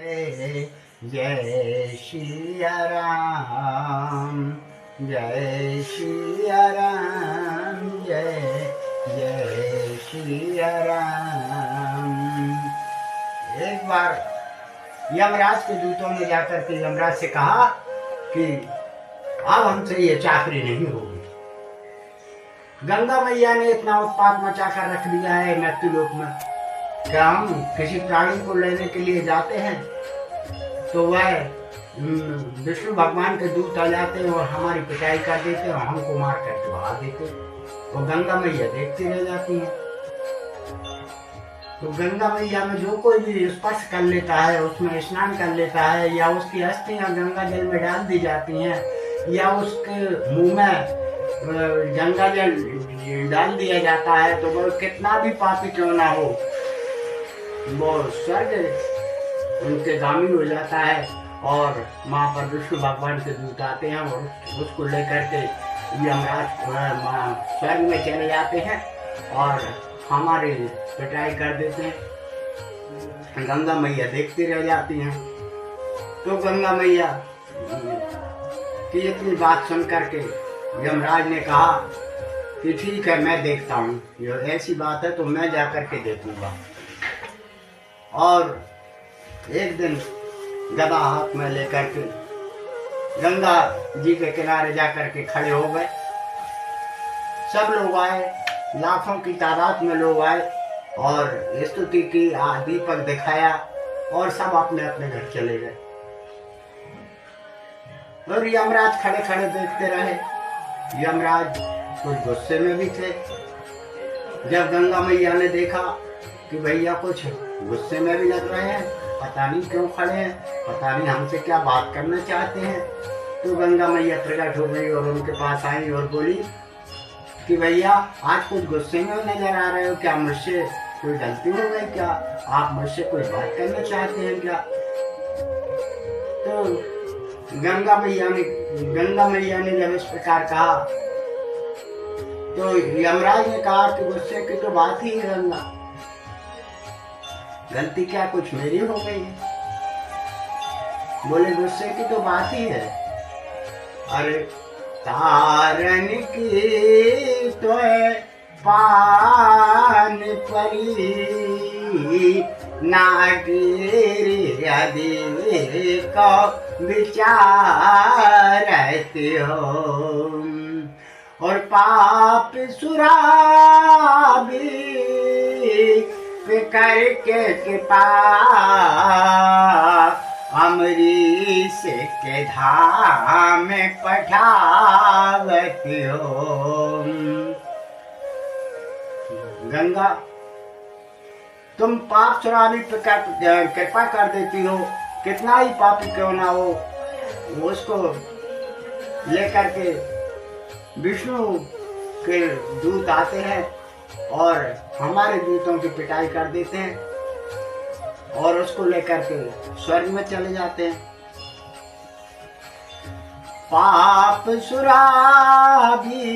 जय सिया राम, जय सिया राम, जय जय सिया राम। एक बार यमराज के दूतों ने जाकर के यमराज से कहा कि अब हमसे ये चाकरी नहीं होगी। गंगा मैया ने इतना उत्पात मचा कर रख दिया है मृत्युलोक में, क्या हम किसी प्राणी को लेने के लिए जाते हैं तो वह विष्णु भगवान के दूत आ जाते हैं और हमारी पिटाई कर देते हैं और हमको मार करके भगा देते हैं। तो गंगा मैया देखती रह जाती है। तो गंगा मैया में जो कोई भी स्पर्श कर लेता है, उसमें स्नान कर लेता है, या उसकी अस्थियां गंगा जल में डाल दी जाती हैं, या उसके मुंह में गंगा जल डाल दिया जाता है, तो वो कितना भी पापी क्यों ना हो, वो स्वर्ग उनके गामी हो जाता है। और वहाँ पर विष्णु भगवान के दूत आते हैं और उसको लेकर के यमराज स्वर्ग में चले जाते हैं और हमारी पिटाई कर देते हैं। गंगा मैया देखती रह जाती हैं। तो गंगा मैया की इतनी बात सुन करके यमराज ने कहा कि ठीक है, मैं देखता हूँ, ये ऐसी बात है तो मैं जा करके देखूंगा। और एक दिन गदा हाथ में लेकर के गंगा जी के किनारे जाकर के खड़े हो गए। सब लोग आए, लाखों की तादाद में लोग आए और स्तुति की, दीपक दिखाया और सब अपने अपने घर चले गए। और यमराज खड़े खड़े देखते रहे। यमराज कुछ गुस्से में भी थे। जब गंगा मैया ने देखा कि भैया कुछ गुस्से में भी लग रहे हैं, पता नहीं क्यों खड़े हैं, पता नहीं हमसे क्या बात करना चाहते हैं, तो गंगा मैया प्रकट हो गई और उनके पास आई और बोली कि भैया आज कुछ गुस्से में नजर आ रहे हो, क्या मुझसे कोई गलती हो गई, क्या आप मुझसे कोई बात करना चाहते हैं क्या? तो गंगा मैया ने जब इस प्रकार कहा तो यमराज ने कहा कि गुस्से की तो बात ही है गंगा, गलती क्या कुछ मेरी हो गई है? बोले गुस्से की तो बात ही है। अरे तारन की तो पान परी नागिर यदि को विचारते हो, और पाप सुराबी करके कृपा अमरीश के धाम पठावती हो। गंगा तुम पाप सुराबी पे कृपा कर देती हो, कितना ही पापी क्यों ना हो, उसको लेकर के विष्णु के दूत आते हैं और हमारे दूतों की पिटाई कर देते हैं और उसको लेकर के स्वर्ग में चले जाते हैं। पाप सुराबी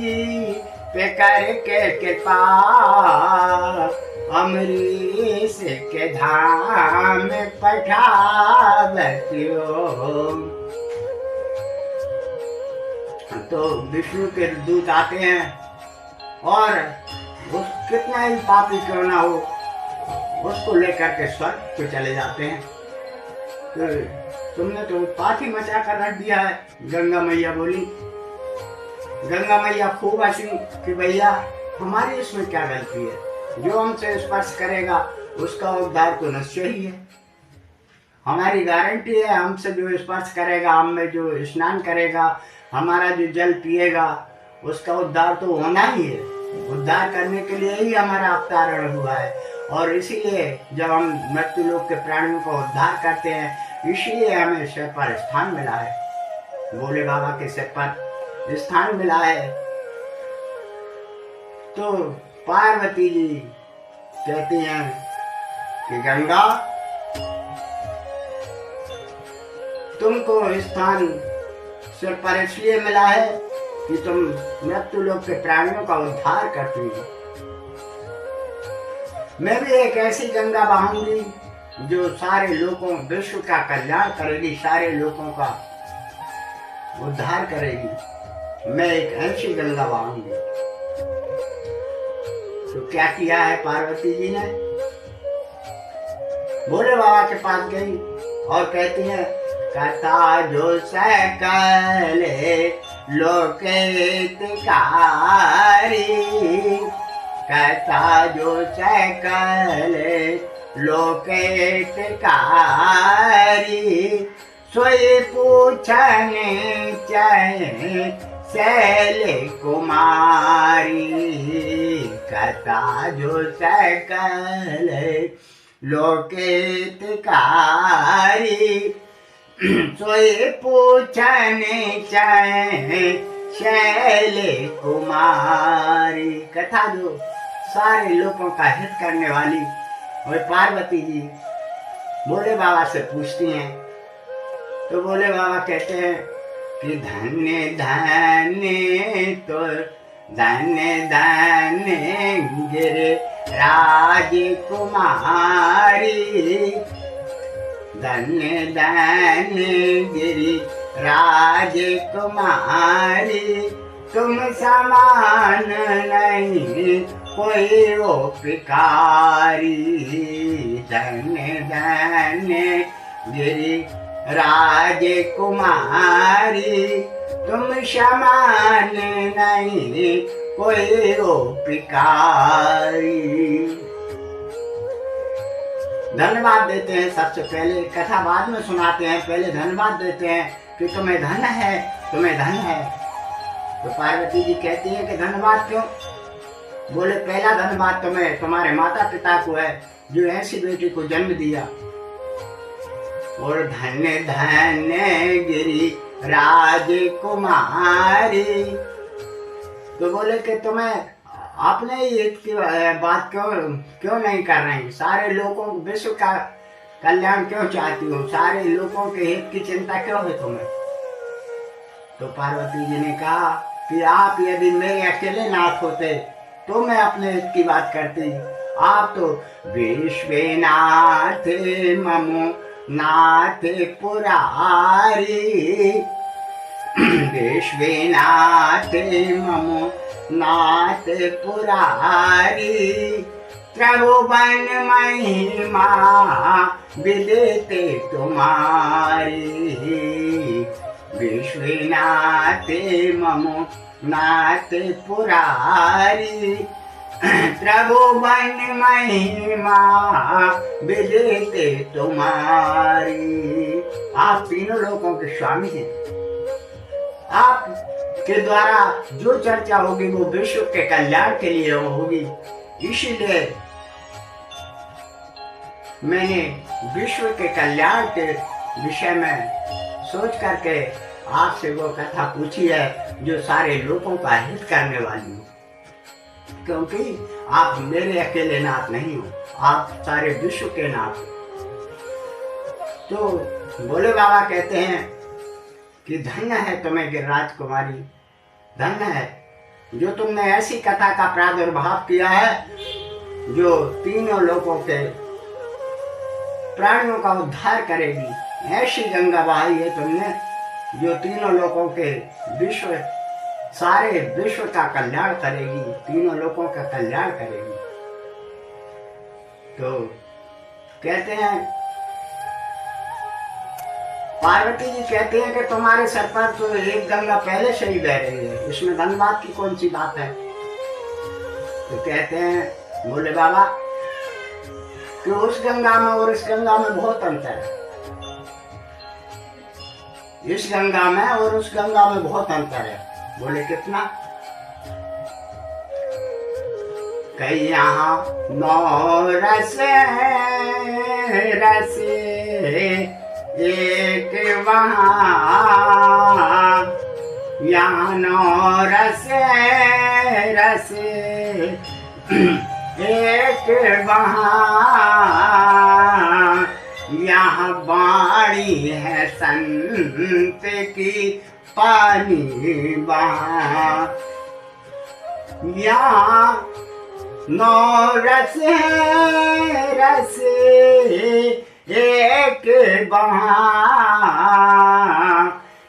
पे करके कृपा अमरीश के धाम पठावती हो। तो विष्णु के दूत आते हैं और कितना ही पापी क्यों ना हो, उसको लेकर के स्वर्ग पे चले जाते हैं। तो तुमने तो उत्पात ही मचा कर रख दिया है। गंगा मैया बोली। गंगा मैया खूब हंसी कि भैया हमारी इसमें क्या गलती है, जो हमसे स्पर्श करेगा उसका उद्धार तो निश्चय ही है, हमारी गारंटी है। हमसे जो स्पर्श करेगा, हम में जो स्नान करेगा, हमारा जो जल पिएगा, उसका उद्धार तो होना ही है। उद्धार करने के लिए ही हमारा अवतारण हुआ है और इसीलिए जब हम मृत्युलोक के प्राणियों को उद्धार करते हैं, इसीलिए हमें सिर पर स्थान मिला है, भोले बाबा के सिर पर स्थान मिला है। तो पार्वती जी कहती हैं कि गंगा तुमको स्थान सिर पर इसलिए मिला है कि तुम मृत्युलोक के प्राणियों का उद्धार करती हो। मैं भी एक ऐसी गंगा बहाऊंगी जो सारे लोगों विश्व का कल्याण करेगी, सारे लोगों का उद्धार करेगी। मैं एक ऐसी गंगा बहाऊंगी। तो क्या किया है पार्वती जी ने? भोले बाबा के पास गई और कहती है, कथा जो सकले लोकेतकारी, कथा जो सकले लोकेतकारी, सोई पूछने चाहे शैले कुमारी, कथा जो सकले लोकेतकारी, सोई पूछने चाहे शैले कुमारी। कथा जो सारे लोगों का हित करने वाली और पार्वती जी भोले बाबा से पूछती हैं। तो भोले बाबा कहते हैं कि धन्य धन्य तो धन्य धन्य गिरे राजकुमारी, धन्य धन्य गिरी राजकुमारी, तुम समान नहीं कोई वो पिकारी, धन्य धन्य गिरी राजकुमारी, तुम समान नहीं कोई वो पिकारी। धन्यवाद देते हैं सबसे पहले, कथा बाद में सुनाते हैं, पहले धन्यवाद देते हैं कि तुम्हें धन है, तुम्हें धन है। तो पार्वती जी कहती है कि धन्यवाद क्यों? बोले पहला धन्यवाद तुम्हें तुम्हारे माता पिता को है जो ऐसी बेटी को जन्म दिया। और धन्य धन्य गिरी राजकुमारी, तो बोले कि तुम्हें आपने ये बात क्यों नहीं कर रही, सारे लोगों विश्व का कल्याण क्यों चाहती हो, सारे लोगों के हित की चिंता क्यों है तुम्हें? तो पार्वती जी ने कहा कि आप यदि मेरे अकेले नाथ होते तो मैं अपने हित की बात करती, आप तो विश्वनाथ ममो नाथ पुरारी, विश्वनाथ ममो नाथ पुरारी, त्रिभुवन महिमा विदित तुम्हारी, विश्वनाथ ममो नाथ पुरारी, त्रिभुवन महिमा विदित तुम्हारी। आप तीनों लोगों के स्वामी हैं, आप के द्वारा जो चर्चा होगी वो विश्व के कल्याण के लिए होगी। इसीलिए मैंने विश्व के कल्याण के विषय में सोच करके आपसे वो कथा पूछी है जो सारे लोगों का हित करने वाली हो, क्योंकि आप मेरे अकेले नाथ नहीं हो, आप सारे विश्व के नाथ हो। तो भोले बाबा कहते हैं कि धन्य है तुम्हें गिरिराज कुमारी, धन्य है जो तुमने ऐसी कथा का प्रादुर्भाव किया है जो तीनों लोगों के प्राणियों का उद्धार करेगी। ऐसी गंगा बहाई है तुमने जो तीनों लोगों के विश्व सारे विश्व का कल्याण करेगी, तीनों लोगों का कल्याण करेगी। तो कहते हैं पार्वती जी कहते हैं कि तुम्हारे सर पर तो एक गंगा पहले से ही बह रही है, इसमें धन्यवाद की कौन सी बात है? तो कहते हैं भोले बाबा कि उस गंगा में और इस गंगा में बहुत अंतर है, इस गंगा में और उस गंगा में बहुत अंतर है। बोले कितना? कई यहाँ 9 रस रस एक वहाँ, यहाँ 9 रस रस एक वहाँ, यहाँ बाणी है संत की पानी वहाँ, यहाँ नौ रस है रस एक बहाँ,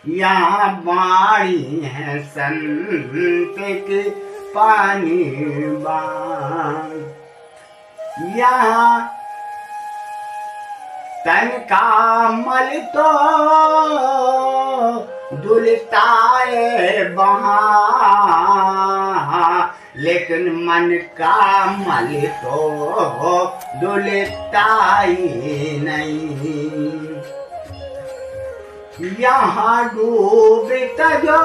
यहाँ बाणी है संत के पानी बाण। यहाँ तन का मल तो धुलता है वहाँ, लेकिन मन का मल तो धुलता ही नहीं। यहाँ डूबता जो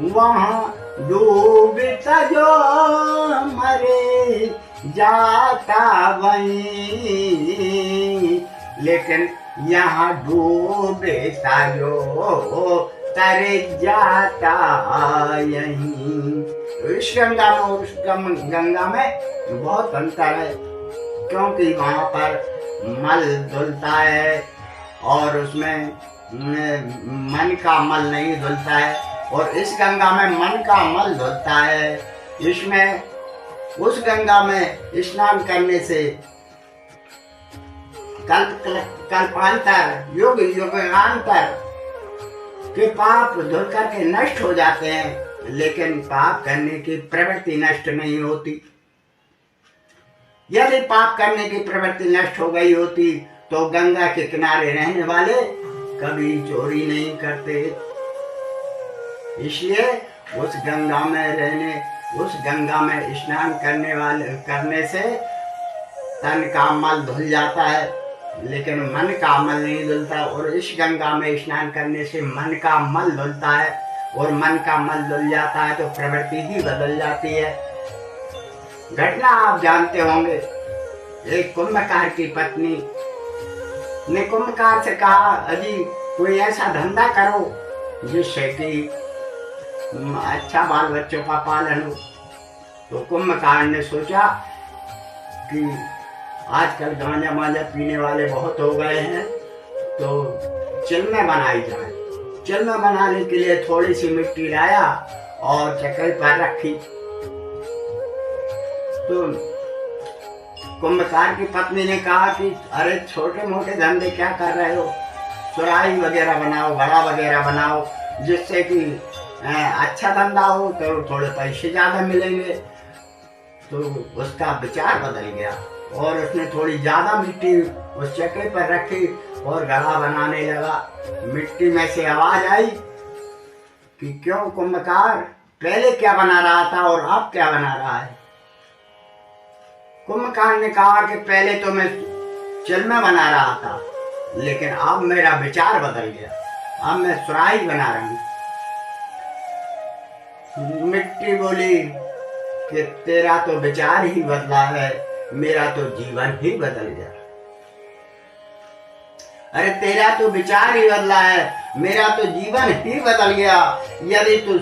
वहाँ डूबता जो मरे जाता वहीं, लेकिन यहाँ डूबता जो तर जाता यहीं। इस गंगा में और उस गंगा में बहुत अंतर है, क्योंकि वहाँ पर मल धुलता है और उसमें मन का मल नहीं धुलता है, और इस गंगा में मन का मल धुलता है। इसमें उस गंगा में स्नान करने से कल्पांतर युग युगांतर के पाप धुल करके नष्ट हो जाते हैं, लेकिन पाप करने की प्रवृत्ति नष्ट नहीं होती। यदि पाप करने की प्रवृत्ति नष्ट हो गई होती तो गंगा के किनारे रहने वाले कभी चोरी नहीं करते। इसलिए उस गंगा में स्नान करने से तन का मल धुल जाता है, लेकिन मन का मल नहीं धुलता। और इस गंगा में स्नान करने से मन का मल धुलता है, और मन का मल धुल जाता है तो प्रवृत्ति ही बदल जाती है। घटना आप जानते होंगे, एक कुंभकार की पत्नी ने कुंभकार से कहा, अजी कोई ऐसा धंधा करो जिससे कि अच्छा बाल बच्चों का पालन हो। तो कुंभकार ने सोचा कि आजकल गांजा मांजा पीने वाले बहुत हो गए हैं, तो चिलमें बनाई जाए। चिलमें बनाने के लिए थोड़ी सी मिट्टी लाया और चक्कर पर रखी। तो कुंभकार की पत्नी ने कहा कि अरे छोटे मोटे धंधे क्या कर रहे हो, सुराही वगैरह बनाओ, घड़ा वगैरह बनाओ, जिससे कि अच्छा धंधा हो तो थोड़े पैसे ज्यादा मिलेंगे। तो उसका विचार बदल गया और उसने थोड़ी ज्यादा मिट्टी उस चक्के पर रखी और घड़ा बनाने लगा। मिट्टी में से आवाज आई कि क्यों कुंभकार, पहले क्या बना रहा था और अब क्या बना रहा है? कुंभकार ने कहा कि पहले तो मैं चिलमें बना रहा था, लेकिन अब मेरा विचार बदल गया, अब मैं सुराही बना रही हूँ। मिट्टी बोली कि तेरा तो विचार ही बदला है, मेरा तो जीवन ही बदल गया। अरे तेरा तो विचार ही बदला है, मेरा तो जीवन ही बदल गया। यदि तू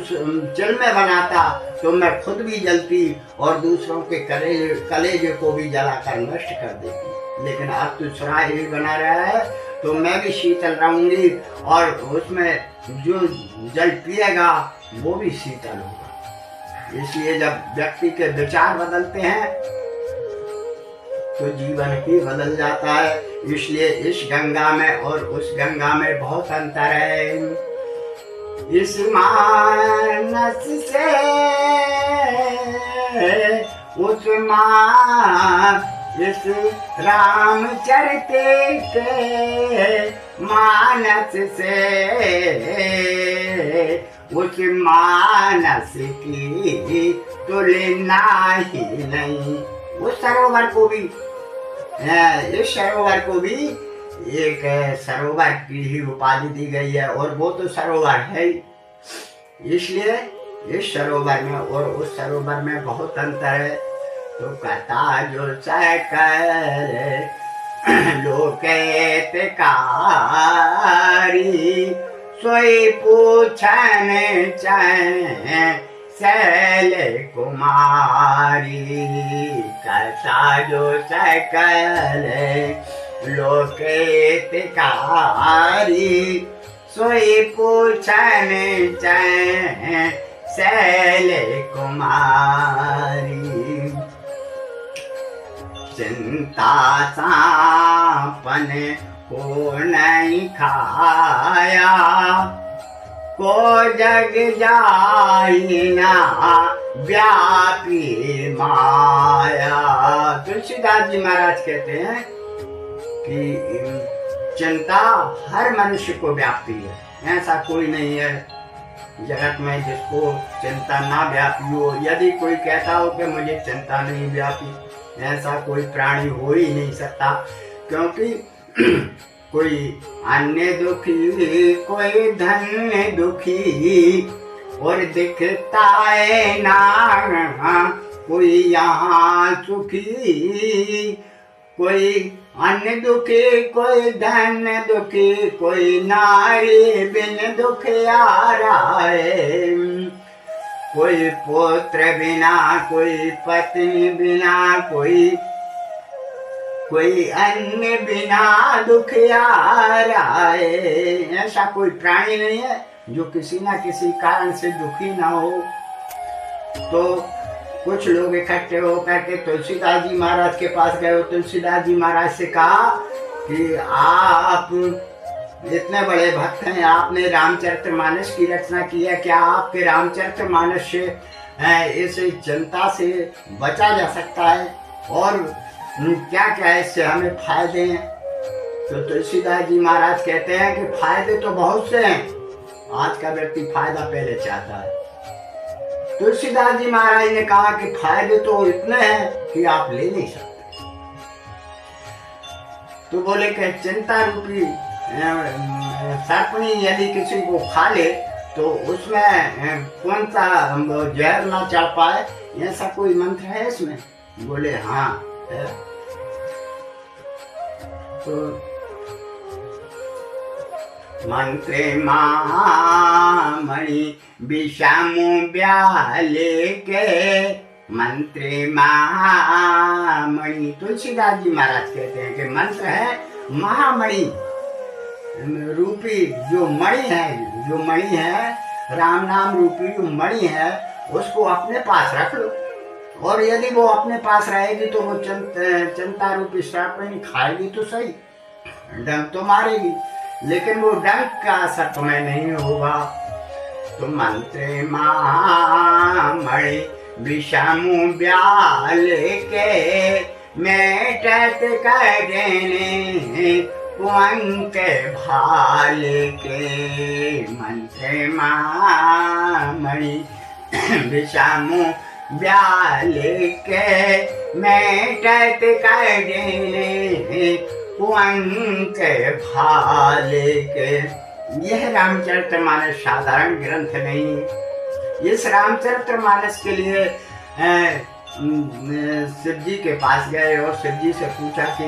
चिलमें बनाता तो मैं खुद भी जलती और दूसरों के कलेजे को भी जलाकर नष्ट कर देती, लेकिन अब तू सुराही बना रहा है तो मैं भी शीतल रहूंगी और उसमें जो जल पिएगा वो भी शीतल होगा। इसलिए जब व्यक्ति के विचार बदलते हैं तो जीवन ही बदल जाता है। इसलिए इस गंगा में और उस गंगा में बहुत अंतर है। इस मानस से उस इस रामचरित के मानस से उस मानस की तुलना ही नहीं। उस सरोवर को भी, इस सरोवर को भी एक सरोवर की ही उपाधि दी गई है और वो तो सरोवर है ही। इसलिए इस सरोवर में और उस सरोवर में बहुत अंतर है। तो कहता जो सकल लोकेत कारी सोई पूछन चैन शैल कुमारी। कहता जो सकल लोकेत कारी सोई पूछन चैन शैले कुमारी। चिंता चापन को नहीं खाया, को जग जाई ना व्यापी माया। तुलसीदास जी महाराज कहते हैं कि चिंता हर मनुष्य को व्यापती है, ऐसा कोई नहीं है जगत में जिसको चिंता ना व्यापी हो। यदि कोई कहता हो कि मुझे चिंता नहीं व्यापी, ऐसा कोई प्राणी हो ही नहीं सकता, क्योंकि कोई अन्य दुखी, कोई धन्य दुखी, और दिखता है ना कोई यहाँ सुखी। कोई अन्य दुखी, कोई धन्य दुखी, कोई नारी बिन दुख आ रहा है। कोई पुत्र बिना, कोई पत्नी बिना, कोई अन्य बिना दुख आ रहा है। ऐसा कोई प्राणी नहीं है जो किसी ना किसी कारण से दुखी ना हो। तो कुछ लोग इकट्ठे होकर के तुलसीदास जी महाराज के पास गए। तुलसीदास जी महाराज से कहा कि आप इतने बड़े भक्त हैं, आपने रामचरितमानस की रचना की है, क्या आपके रामचरितमानस से इस चिंता से बचा जा सकता है, और क्या क्या इससे हमें फायदे हैं? तो तुलसीदास जी महाराज कहते हैं कि फायदे तो बहुत से हैं, आज का व्यक्ति फायदा पहले चाहता है। तुलसीदास जी महाराज ने कहा कि फायदे तो इतने हैं कि आप ले नहीं सकते। तो बोले कि चिंता रूपी सर्पणी यदि किसी को खा ले तो उसमें कौन सा जहर ना चढ़ पाए, ऐसा कोई मंत्र है इसमें? बोले हाँ है। तो मंत्रे महामणि विषामु ब्याले के, मंत्रे महामणि। तुलसीदास जी महाराज कहते हैं कि मंत्र है महामणि रूपी जो मणि है, राम नाम रूपी जो मणि है, उसको अपने पास रख लो, और यदि वो अपने पास रहेगी तो वो चिंता रूपी सर्पणी खाएगी तो सही, डंक तो मारेगी, लेकिन वो डंक का असर तुम्हें नहीं होगा। तो मंत्रे महामणि विषामु ब्याल के, मेटत करने कुंक भाल के। मंत्रे महामणि विषामु ब्याल के, मेटत करने कुंक भाल के। यह रामचरितमानस साधारण ग्रंथ नहीं। इस रामचरितमानस के लिए शिव जी के पास गए और शिव जी से पूछा कि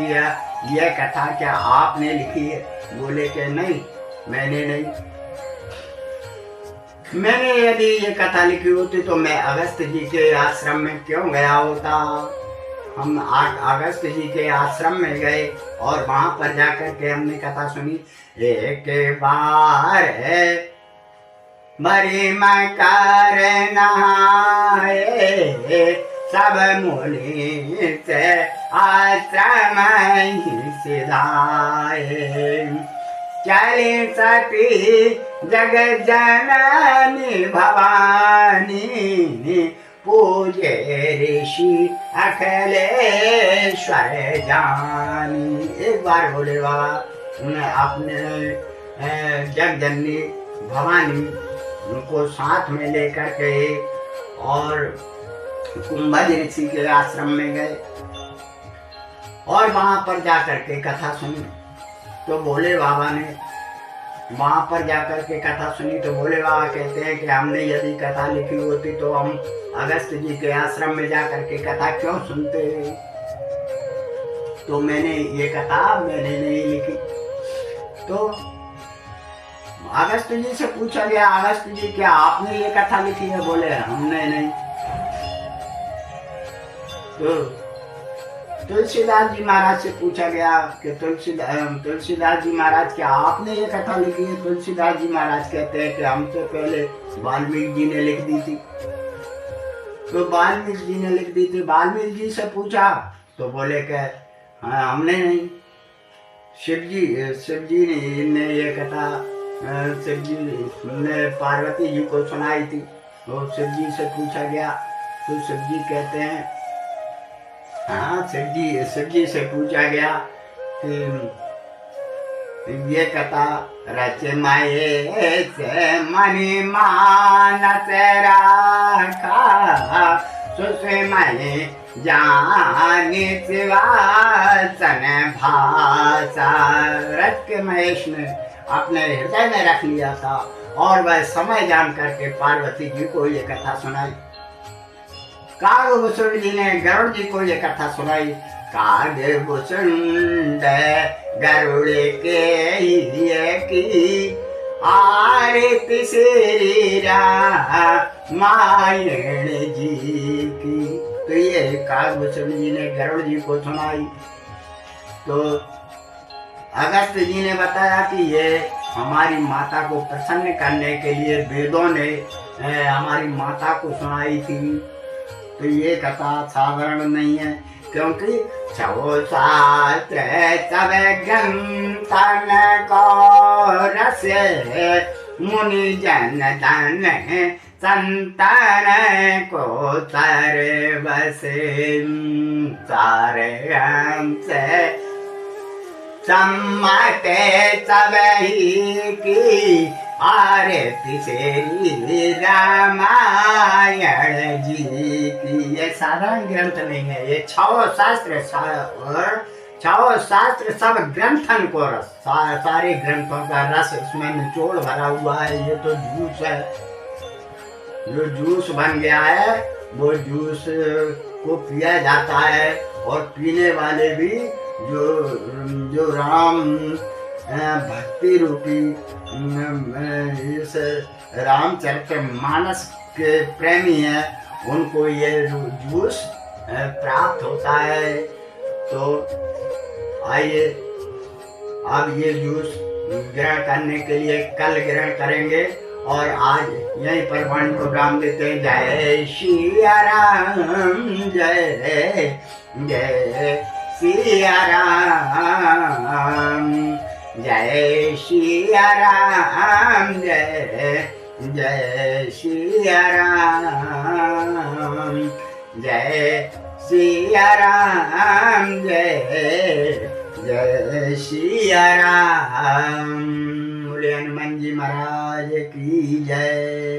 यह कथा क्या आपने लिखी है? बोले कि नहीं, मैंने नहीं। मैंने यदि ये कथा लिखी होती तो मैं अगस्त जी के आश्रम में क्यों गया होता? हम अगस्त जी के आश्रम में गए और वहां पर जाकर के हमने कथा सुनी। एक बार बड़ी मकर नहाए, सब मुनि से आश्रम सिधाए। चली सती जगत जननी भवानी, पूजे ऋषि अखिलेश्वर जानी। एक बार बोले बाबा उन्हें अपने जग जननी भवानी उनको साथ में लेकर के और कुंभज ऋषि के आश्रम में गए और वहां पर जाकर के कथा सुनी। तो भोले बाबा ने वहां पर जाकर के कथा सुनी तो भोले बाबा कहते हैं कि हमने यदि कथा लिखी होती तो हम अगस्त जी के आश्रम में जाकर के कथा क्यों सुनते? तो मैंने ये कथा मैंने नहीं लिखी। तो अगस्त जी से पूछा गया, अगस्त जी क्या आपने ये कथा लिखी है? बोले हमने नहीं। तो तुलसीदास जी महाराज से पूछा गया कि तुलसीदास जी महाराज, क्या आपने ये कथा लिखी है? तुलसीदास जी महाराज कहते हैं कि हम तो पहले वाल्मीकि जी ने लिख दी थी। तो वाल्मीकि जी ने लिख दी थी। वाल्मीकि जी से पूछा तो बोले कि हाँ, हमने नहीं। शिव जी ने ये कथा शिव जी ने पार्वती जी को सुनाई थी। तो शिव जी से पूछा गया तो शिव जी कहते हैं, हाँ, शिव जी से पूछा गया कि ये कथा रच माये से मणि मानस राखा, सुषमय जानी शिवासन भाषा। रच के महेश ने अपने हृदय में रख लिया था और वह समय जान करके पार्वती जी को ये कथा सुनाई। कागभूषण जी ने गरुड़ जी को ये कथा सुनाई। कागभूषण गरुड़ के लिए की आरती श्री रामायण जी की। तो ये कागभूषण जी ने गरुड़ जी को सुनाई। तो अगस्त जी ने बताया कि ये हमारी माता को प्रसन्न करने के लिए वेदों ने हमारी माता को सुनाई थी। तो ये कथा साधारण नहीं है, क्योंकि छो शास्त्र सब ग्रंथन को रस मुनि जन धन संतान को सर्वसे सारे हमसे सम्मते सबही की आरती श्री रामायण जी की। ये साधारण ग्रंथ नहीं है, ये छो शास्त्र सब ग्रंथन को रस, सारे ग्रंथों का रस इसमें निचोड़ भरा हुआ है। ये तो जूस है, जो जूस बन गया है वो जूस को पिया जाता है और पीने वाले भी जो राम भक्ति रूपी इस रामचरितमानस के प्रेमी हैं, उनको ये जूस प्राप्त होता है। तो आइए अब ये जूस ग्रहण करने के लिए कल ग्रहण करेंगे और आज यहीं पर वाणी को विराम देते हैं। जय सिया राम, जय जय सिया राम, जय सिया राम, जय जय सिया राम, जय सिया राम, जय जय सिया राम। बोले हनुमान जी महाराज की जय।